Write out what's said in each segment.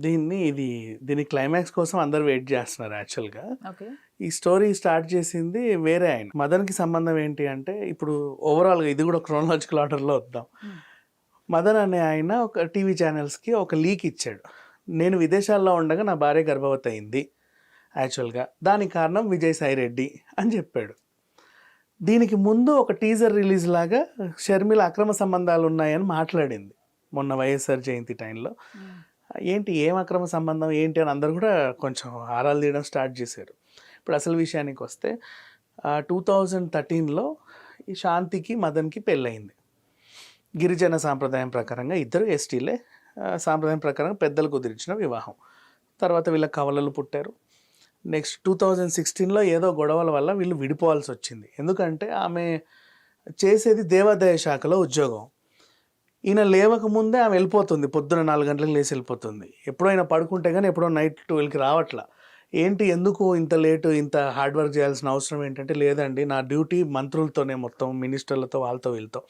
దీని క్లైమాక్స్ కోసం అందరూ వెయిట్ చేస్తున్నారు యాక్చువల్గా. ఓకే. ఈ స్టోరీ స్టార్ట్ చేసింది వేరే ఆయన. మదన్కి సంబంధం ఏంటి అంటే, ఇప్పుడు ఓవరాల్గా ఇది కూడా క్రోనలాజికల్ ఆర్డర్లో వద్దాం. మదన్ అనే ఆయన ఒక టీవీ ఛానల్స్కి ఒక లీక్ ఇచ్చాడు. నేను విదేశాల్లో ఉండగా నా భార్య గర్భవతి అయింది యాక్చువల్గా, దానికి కారణం విజయసాయి రెడ్డి అని చెప్పాడు. దీనికి ముందు ఒక టీజర్ రిలీజ్ లాగా షర్మిల అక్రమ సంబంధాలు ఉన్నాయని మాట్లాడింది మొన్న వైఎస్ఆర్ జయంతి టైంలో. ఏంటి ఏం అక్రమ సంబంధం ఏంటి అని అందరూ కూడా కొంచెం ఆరాలు తీయడం స్టార్ట్ చేశారు. ఇప్పుడు అసలు విషయానికి వస్తే 2013లో ఈ శాంతికి మదన్కి పెళ్ళయింది. గిరిజన సాంప్రదాయం ప్రకారంగా ఇద్దరు ఎస్టీలే, సాంప్రదాయం ప్రకారంగా పెద్దలు కుదిరించిన వివాహం. తర్వాత వీళ్ళ కవలలు పుట్టారు. నెక్స్ట్ 2016లో ఏదో గొడవల వల్ల వీళ్ళు విడిపోవాల్సి వచ్చింది. ఎందుకంటే ఆమె చేసేది దేవాదాయ శాఖలో ఉద్యోగం. ఈయన లేవకముందే ఆమె వెళ్ళిపోతుంది, పొద్దున 4 గంటలకు లేచి వెళ్ళిపోతుంది. ఎప్పుడో ఆయన పడుకుంటే కానీ ఎప్పుడో నైట్ 12కి రావట్లా. ఏంటి ఎందుకు ఇంత లేటు, ఇంత హార్డ్ వర్క్ చేయాల్సిన అవసరం ఏంటంటే, లేదండి నా డ్యూటీ మంత్రులతోనే, మొత్తం మినిస్టర్లతో వాళ్ళతో వీళ్ళతో,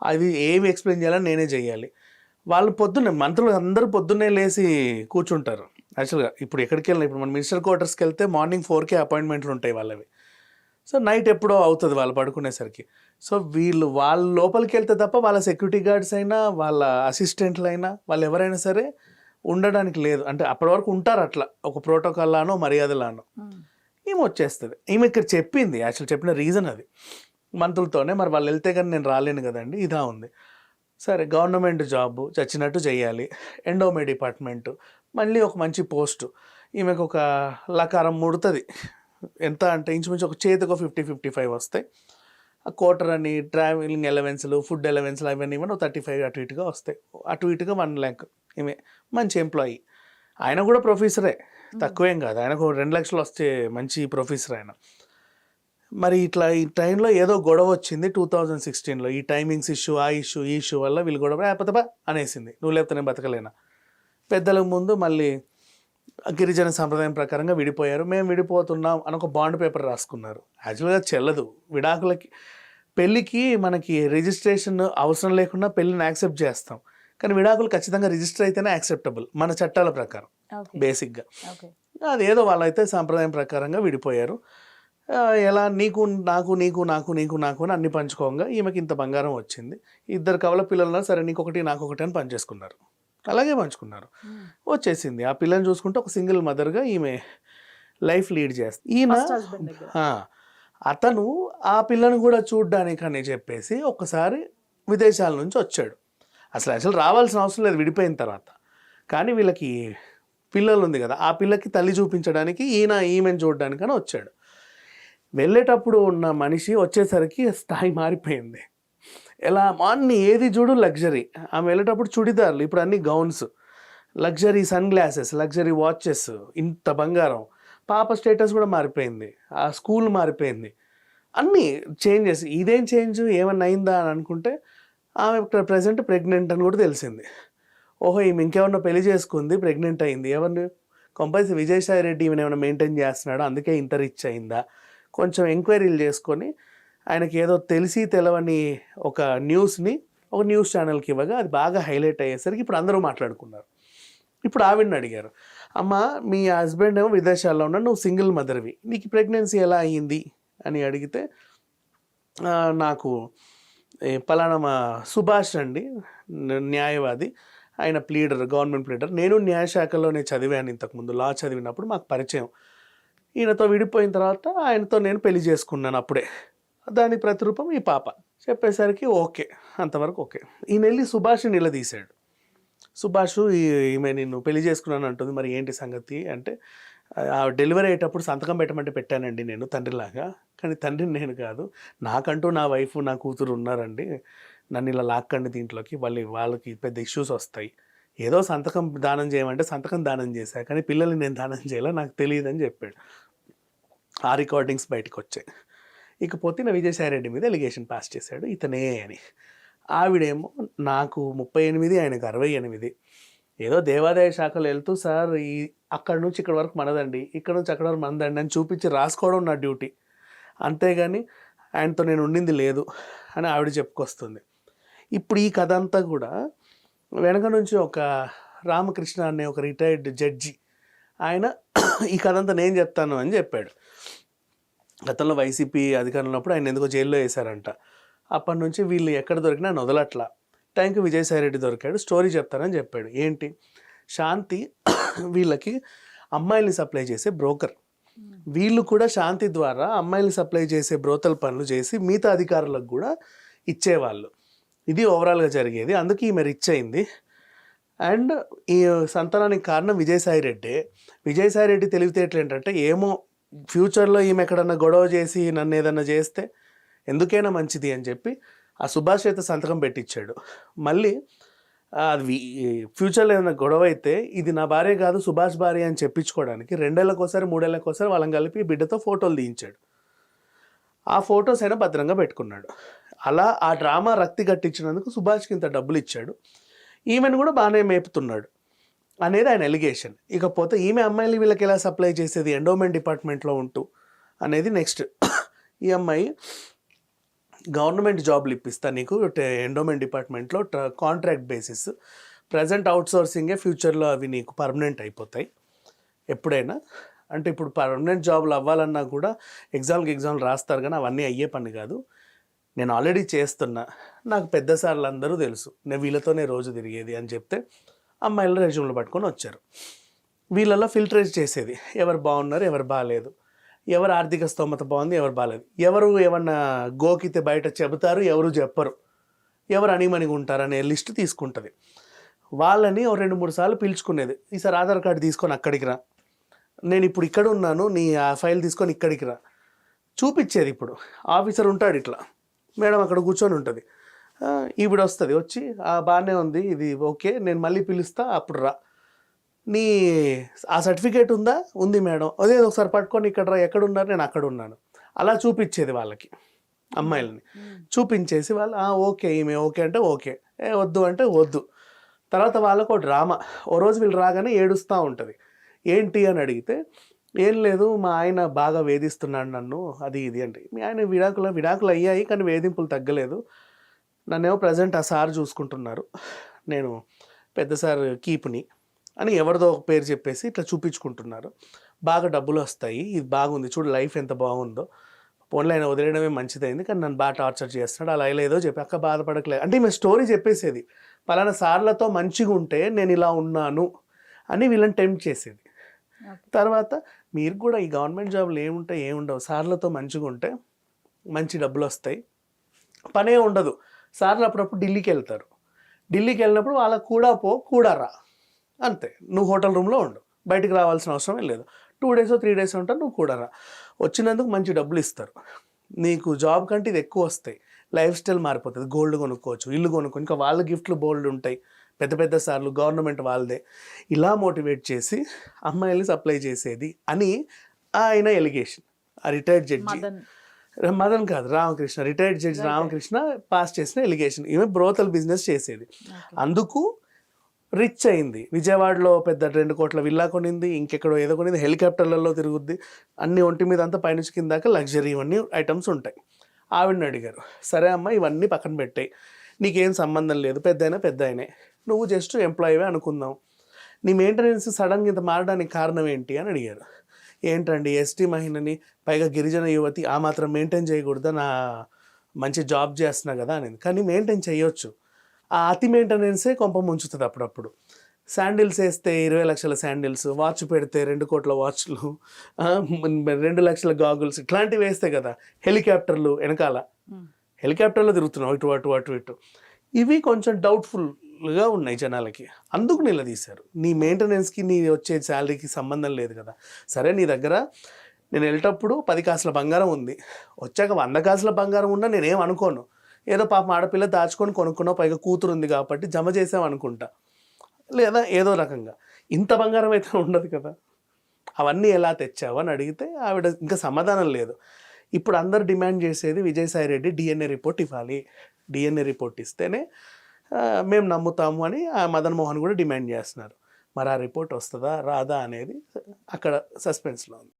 అది ఏమి ఎక్స్ప్లెయిన్ చేయాలని నేనే చేయాలి. వాళ్ళు పొద్దున్నే మంత్రులు అందరూ పొద్దున్నే లేచి కూర్చుంటారు. యాక్చువల్గా ఇప్పుడు ఎక్కడికి వెళ్ళినా, ఇప్పుడు మన మినిస్టర్ క్వార్టర్స్కి వెళ్తే మార్నింగ్ 4కే అపాయింట్మెంట్లు ఉంటాయి వాళ్ళవి. సో నైట్ ఎప్పుడో అవుతుంది వాళ్ళు పడుకునేసరికి. సో వాళ్ళ లోపలికి వెళ్తే తప్ప వాళ్ళ సెక్యూరిటీ గార్డ్స్ అయినా, వాళ్ళ అసిస్టెంట్లు అయినా, వాళ్ళు ఎవరైనా సరే ఉండడానికి లేదు. అంటే అప్పటి వరకు ఉంటారు అట్లా ఒక ప్రోటోకాల్ లానో మర్యాదలానో. ఈమె వచ్చేస్తుంది. ఈమె ఇక్కడ చెప్పింది, యాక్చువల్ చెప్పిన రీజన్ అది మంత్రులతోనే. మరి వాళ్ళు వెళ్తే కానీ నేను రాలేను కదండి, ఇదా ఉంది. సరే గవర్నమెంట్ జాబు చచ్చినట్టు చేయాలి, ఎండోమే డిపార్ట్మెంటు, మళ్ళీ ఒక మంచి పోస్టు. ఈమెకు ఒక లకారం ముడుతుంది. ఎంత అంటే ఇంచుమించు ఒక చేతికి 50-55 వస్తాయి. ఆ క్వార్టర్ అని, ట్రావెలింగ్ అలవెన్స్లు, ఫుడ్ అలవెన్స్లు అవన్నీ ఒక 35 అటు ఇటుగా వస్తాయి. అటు ఇటుగా 1 lakh. ఈమె మంచి ఎంప్లాయీ. ఆయన కూడా ప్రొఫెసరే, తక్కువేం కాదు. ఆయనకు 2 లక్షలు వస్తే మంచి ప్రొఫెసర్ ఆయన. మరి ఇట్లా ఈ టైంలో ఏదో గొడవ వచ్చింది 2016లో. ఈ టైమింగ్స్ ఇష్యూ, ఆ ఇష్యూ, ఈ ఇష్యూ వల్ల వీళ్ళు గొడవ లేకపోతే అనేసింది. నువ్వు లేకపోతే నేను బతకలేనా. పెద్దలకు ముందు మళ్ళీ గిరిజన సంప్రదాయం ప్రకారంగా విడిపోయారు. మేము విడిపోతున్నాం అని ఒక బాండ్ పేపర్ రాసుకున్నారు. యాక్చువల్గా చెల్లదు విడాకులకి. పెళ్ళికి మనకి రిజిస్ట్రేషన్ అవసరం లేకుండా పెళ్ళిని యాక్సెప్ట్ చేస్తాం, కానీ విడాకులు ఖచ్చితంగా రిజిస్టర్ అయితేనే యాక్సెప్టబుల్ మన చట్టాల ప్రకారం బేసిక్గా. అదేదో వాళ్ళైతే సాంప్రదాయం ప్రకారంగా విడిపోయారు. ఎలా నీకు నాకు నీకు నాకు నీకు నాకు అని అన్ని పంచుకోగా ఈమెకి ఇంత బంగారం వచ్చింది. 2 కవల పిల్లలు, సరే నీకొకటి నాకొకటి అని పంచేసుకున్నారు. అలాగే పంచుకున్నారు. వచ్చేసింది. ఆ పిల్లని చూసుకుంటే ఒక సింగిల్ మదర్గా ఈమె లైఫ్ లీడ్ చేస్తుంది. ఈయన అతను ఆ పిల్లను కూడా చూడ్డానికని చెప్పేసి ఒకసారి విదేశాల నుంచి వచ్చాడు. అసలు రావాల్సిన అవసరం లేదు విడిపోయిన తర్వాత. కానీ వీళ్ళకి పిల్లలు ఉంది కదా, ఆ పిల్లకి తల్లి చూపించడానికి ఈమెను చూడడానికని వచ్చాడు. వెళ్ళేటప్పుడు ఉన్న మనిషి వచ్చేసరికి స్థాయి మారిపోయింది. ఎలా అన్ని ఏది చూడు లగ్జరీ. ఆమె వెళ్ళేటప్పుడు చుడిదార్లు, ఇప్పుడు అన్ని gowns, luxury sunglasses, luxury watches, ఇంత బంగారం. పాప స్టేటస్ కూడా మారిపోయింది, ఆ స్కూల్ మారిపోయింది, అన్నీ చేంజెస్. ఇదేం చేంజ్, ఏమన్నా అయిందా అని అనుకుంటే ఆమె ప్రజెంట్ ప్రెగ్నెంట్ అని కూడా తెలిసింది. ఓహో ఈమె ఇంకేమన్నా పెళ్లి చేసుకుంది, ప్రెగ్నెంట్ అయింది. ఎవరిని కంపల్సరీ విజయసాయి రెడ్డి ఈమెను ఏమైనా మెయింటైన్ చేస్తున్నాడు, అందుకే ఇంత రిచ్ అయిందా. కొంచెం ఎంక్వైరీలు చేసుకొని ఆయనకి ఏదో తెలిసి తెలవని ఒక న్యూస్ని ఒక న్యూస్ ఛానల్కి ఇవ్వగా అది బాగా హైలైట్ అయ్యేసరికి ఇప్పుడు అందరూ మాట్లాడుకున్నారు. ఇప్పుడు ఆవిడని అడిగారు, అమ్మ మీ హస్బెండ్ ఏమో విదేశాల్లో ఉన్నాడు, నువ్వు సింగిల్ మదర్వి, నీకు ప్రెగ్నెన్సీ ఎలా అయ్యింది అని అడిగితే, నాకు పలానా మా సుభాష్ అండి న్యాయవాది, ఆయన ప్లీడర్, గవర్నమెంట్ ప్లీడర్, నేను న్యాయశాఖలోనే చదివాను ఇంతకుముందు, లా చదివినప్పుడు మాకు పరిచయం. ఈయనతో విడిపోయిన తర్వాత ఆయనతో నేను పెళ్లి చేసుకున్నాను అప్పుడే, దానికి ప్రతిరూపం ఈ పాప. చెప్పేసరికి ఓకే, అంతవరకు ఓకే. ఈయన వెళ్ళి సుభాష్ని నిలదీశాడు. సుభాష్ ఈమె నిన్ను పెళ్లి చేసుకున్నాను అంటుంది, మరి ఏంటి సంగతి అంటే, ఆ డెలివరీ అయ్యేటప్పుడు సంతకం పెట్టమంటే పెట్టానండి నేను తండ్రిలాగా, కానీ తండ్రిని నేను కాదు, నాకంటూ నా వైఫ్ నా కూతురు ఉన్నారండి, నన్ను ఇలా లాక్కండి దీంట్లోకి, వాళ్ళకి పెద్ద ఇష్యూస్ వస్తాయి. ఏదో సంతకం దానం చేయమంటే సంతకం దానం చేశా, కానీ పిల్లల్ని నేను దానం చేయాలో నాకు తెలియదు అని చెప్పాడు. ఆ రికార్డింగ్స్ బయటకు వచ్చాయి. ఇకపోతే నా విజయసాయి రెడ్డి మీద ఎలిగేషన్ పాస్ చేశాడు ఇతనే అని. ఆవిడేమో నాకు 38, ఆయనకు 68, ఏదో దేవాదాయ శాఖలో వెళ్తూ, సార్ అక్కడి నుంచి ఇక్కడ వరకు మనదండి, ఇక్కడ నుంచి అక్కడ వరకు మనదండి అని చూపించి రాసుకోవడం నా డ్యూటీ, అంతేగాని ఆయనతో నేను ఉండింది లేదు అని ఆవిడ చెప్పుకొస్తుంది. ఇప్పుడు ఈ కథ అంతా కూడా వెనక నుంచి ఒక రామకృష్ణ అనే ఒక రిటైర్డ్ జడ్జి ఆయన ఈ కథ అంతా నేను చెప్తాను అని చెప్పాడు. గతంలో వైసీపీ అధికారంలో ఉన్నప్పుడు ఆయన ఎందుకో జైల్లో వేశారంట. అప్పటి నుంచి వీళ్ళు ఎక్కడ దొరికినా ఆయన వదలట్లా. టైంకి విజయసాయిరెడ్డి దొరికాడు, స్టోరీ చెప్తానని చెప్పాడు. ఏంటి, శాంతి వీళ్ళకి అమ్మాయిల్ని సప్లై చేసే బ్రోకర్. వీళ్ళు కూడా శాంతి ద్వారా అమ్మాయిల్ని సప్లై చేసే బ్రోతల్ పనులు చేసి మిగతా అధికారులకు కూడా ఇచ్చేవాళ్ళు. ఇది ఓవరాల్గా జరిగేది. అందుకే ఈమె రిచ్ అయింది. అండ్ ఈ సంతానానికి కారణం విజయసాయిరెడ్డి. విజయసాయిరెడ్డి తెలివితేటలు ఏంటంటే, ఏమో ఫ్యూచర్లో ఈమె ఎక్కడన్నా గొడవ చేసి నన్ను ఏదన్నా చేస్తే ఎందుకైనా మంచిది అని చెప్పి ఆ సుభాష్ అయితే సంతకం పెట్టించాడు. మళ్ళీ అది ఫ్యూచర్లో ఏదైనా గొడవ అయితే ఇది నా భార్య కాదు సుభాష్ భార్య అని చెప్పించుకోవడానికి 2 ఏళ్ళకోసారి 3 ఏళ్ళకోసారి వాళ్ళని కలిపి బిడ్డతో ఫోటోలు తీయించాడు. ఆ ఫొటోస్ అయినా భద్రంగా పెట్టుకున్నాడు. అలా ఆ డ్రామా రక్తి కట్టించినందుకు సుభాష్కి ఇంత డబ్బులు ఇచ్చాడు. ఈమెను కూడా బాగానే మేపుతున్నాడు అనేది ఆయన ఎలిగేషన్. ఇకపోతే ఈమె అమ్మాయిలు వీళ్ళకి ఎలా సప్లై చేసేది, ఎండోమెంట్ డిపార్ట్మెంట్లో ఉంటూ అనేది నెక్స్ట్. ఈ అమ్మాయి గవర్నమెంట్ జాబ్లు ఇప్పిస్తా నీకు ఎండోమెంట్ డిపార్ట్మెంట్లో కాంట్రాక్ట్ బేసిస్, ప్రజెంట్ అవుట్సోర్సింగే, ఫ్యూచర్లో అవి నీకు పర్మనెంట్ అయిపోతాయి ఎప్పుడైనా. అంటే ఇప్పుడు పర్మనెంట్ జాబ్లు అవ్వాలన్నా కూడా ఎగ్జామ్లు రాస్తారు, కానీ అవన్నీ అయ్యే పని కాదు. నేను ఆల్రెడీ చేస్తున్నా, నాకు పెద్ద సార్లు అందరూ తెలుసు, నేను వీళ్ళతోనే రోజు తిరిగేది అని చెప్తే అమ్మాయిలు రెజ్యూమ్లు పట్టుకొని వచ్చారు. వీళ్ళలో ఫిల్టరేజ్ చేసేది, ఎవరు బాగున్నారు ఎవరు బాగాలేదు, ఎవరు ఆర్థిక స్తోమత బాగుంది ఎవరు బాగాలేదు, ఎవరు ఏమన్నా గోకితే బయట చెబుతారు ఎవరు చెప్పరు, ఎవరు అణిమణిగా ఉంటారు అనే లిస్ట్ తీసుకుంటుంది. వాళ్ళని 2-3 సార్లు పిలుచుకునేది. ఈసారి ఆధార్ కార్డు తీసుకొని అక్కడికి రా, నేను ఇప్పుడు ఇక్కడ ఉన్నాను, నీ ఆ ఫైల్ తీసుకొని ఇక్కడికి రా చూపించేది. ఇప్పుడు ఆఫీసర్ ఉంటాడు ఇట్లా, మేడం అక్కడ కూర్చొని ఉంటుంది, ఈవిడ వస్తుంది, వచ్చి బాగానే ఉంది ఇది ఓకే నేను మళ్ళీ పిలుస్తా అప్పుడు రా, నీ ఆ సర్టిఫికేట్ ఉందా, ఉంది మేడం, అదే ఒకసారి పట్టుకొని ఇక్కడ రా, ఎక్కడ ఉన్నారు, నేను అక్కడ ఉన్నాను, అలా చూపించేది వాళ్ళకి. అమ్మాయిలని చూపించేసి వాళ్ళు ఓకే ఈమె ఓకే అంటే ఓకే, వద్దు అంటే వద్దు. తర్వాత వాళ్ళకు డ్రామా. ఓ రోజు వీళ్ళు రాగానే ఏడుస్తూ ఉంటుంది. ఏంటి అని అడిగితే, ఏం లేదు మా ఆయన బాగా వేధిస్తున్నాడు నన్ను, అది ఇది అంటే. మీ ఆయన విడాకులు అయ్యాయి కానీ వేధింపులు తగ్గలేదు, నన్నేమో ప్రజెంట్ ఆ సార్ చూసుకుంటున్నారు, నేను పెద్ద సార్ కీప్ని అని ఎవరిదో ఒక పేరు చెప్పేసి ఇట్లా చూపించుకుంటున్నారు, బాగా డబ్బులు వస్తాయి, ఇది బాగుంది చూడు లైఫ్ ఎంత బాగుందో, ఫోన్లో ఆయన వదిలేయడమే మంచిదైంది కానీ నన్ను బాగా టార్చర్ చేస్తున్నాడు, అలా ఏదో చెప్పి అక్క బాధపడట్లేదు అంటే ఈమె స్టోరీ చెప్పేసేది. పలానా సార్లతో మంచిగా ఉంటే నేను ఇలా ఉన్నాను అని వీళ్ళని టెంప్ట్ చేసేది. తర్వాత మీరు కూడా ఈ గవర్నమెంట్ జాబ్లు ఏముండవు, సార్లతో మంచిగా ఉంటే మంచి డబ్బులు వస్తాయి, పనే ఉండదు. సార్లు అప్పుడప్పుడు ఢిల్లీకి వెళ్తారు, ఢిల్లీకి వెళ్ళినప్పుడు వాళ్ళకు కూడా రా అంతే, నువ్వు హోటల్ రూమ్లో ఉండు, బయటికి రావాల్సిన అవసరమే లేదు, 2 days 3 days ఉంటారు, నువ్వు కూడా రా, వచ్చినందుకు మంచి డబ్బులు ఇస్తారు, నీకు జాబ్ కంటే ఇది ఎక్కువ వస్తాయి, లైఫ్ స్టైల్ మారిపోతుంది, గోల్డ్ కొనుక్కోవచ్చు, ఇల్లు కొనుక్కో, ఇంకా వాళ్ళ గిఫ్ట్లు బోల్డ్ ఉంటాయి, పెద్ద సార్లు గవర్నమెంట్ వాళ్ళదే, ఇలా మోటివేట్ చేసి అమ్మాయిల్ని సప్లై చేసేది అని ఆయన ఎలిగేషన్. ఆ రిటైర్డ్ జడ్జి మదన్ కాదు Ramakrishna, retired judge Ramakrishna pass చేసిన ఎలిగేషన్. ఈమె బ్రోతల్ బిజినెస్ చేసేది, అందుకు రిచ్ అయింది. విజయవాడలో పెద్ద 2 కోట్ల విల్లా కొనింది, ఇంకెక్కడో ఏదో కొనింది, హెలికాప్టర్లలో తిరుగుద్ది, అన్ని ఒంటి మీద అంతా పైనుంచి కింద దాకా లగ్జరీ ఇవన్నీ ఐటమ్స్ ఉంటాయి. ఆవిడని అడిగారు, సరే అమ్మ ఇవన్నీ పక్కన పెట్టాయి, నీకేం సంబంధం లేదు, పెద్ద ఆయనే, నువ్వు జస్ట్ ఎంప్లాయీవే అనుకుందాం, నీ మెయింటెనెన్స్ సడన్గా ఇంత మారడానికి కారణం ఏంటి అని అడిగారు. ఏంటండి ఎస్టీ మహిళని, పైగా గిరిజన యువతి, ఆ మాత్రం మెయింటైన్ చేయకూడదా, నా మంచి జాబ్ చేస్తున్నా కదా అనేది. కానీ మెయింటైన్ చేయొచ్చు, ఆ అతి మెయింటెనెన్సే కొంప ముంచుతుంది అప్పుడప్పుడు. శాండిల్స్ వేస్తే 20 లక్షల శాండిల్స్, వాచ్ పెడితే 2 కోట్ల వాచ్లు, 2 లక్షల గాగుల్స్, ఇట్లాంటివి వేస్తే కదా. హెలికాప్టర్లు వెనకాల, హెలికాప్టర్లో తిరుగుతున్నావు ఇటు, ఇవి కొంచెం డౌట్ఫుల్గా ఉన్నాయి జనాలకి, అందుకు నిలదీశారు. నీ మెయింటెనెన్స్కి నీ వచ్చే శాలరీకి సంబంధం లేదు కదా. సరే నీ దగ్గర నేను వెళ్ళేటప్పుడు 10 కాసుల బంగారం ఉంది, వచ్చాక 100 కాసుల బంగారం ఉన్నా నేనేం అనుకోను, ఏదో పాపం ఆడపిల్ల దాచుకొని కొనుక్కున్నావు, పైగా కూతురు ఉంది కాబట్టి జమ చేసాం అనుకుంటా, లేదా ఏదో రకంగా. ఇంత బంగారం అయితే ఉండదు కదా, అవన్నీ ఎలా తెచ్చావు అని అడిగితే ఆవిడ ఇంకా సమాధానం లేదు. ఇప్పుడు అందరు డిమాండ్ చేసేది విజయసాయిరెడ్డి డిఎన్ఏ రిపోర్ట్ ఇవ్వాలి, డిఎన్ఏ రిపోర్ట్ ఇస్తేనే మేము నమ్ముతాము అని మదన్ మోహన్ కూడా డిమాండ్ చేస్తున్నారు. మరి ఆ రిపోర్ట్ వస్తుందా రాదా అనేది అక్కడ సస్పెన్స్లో ఉంది.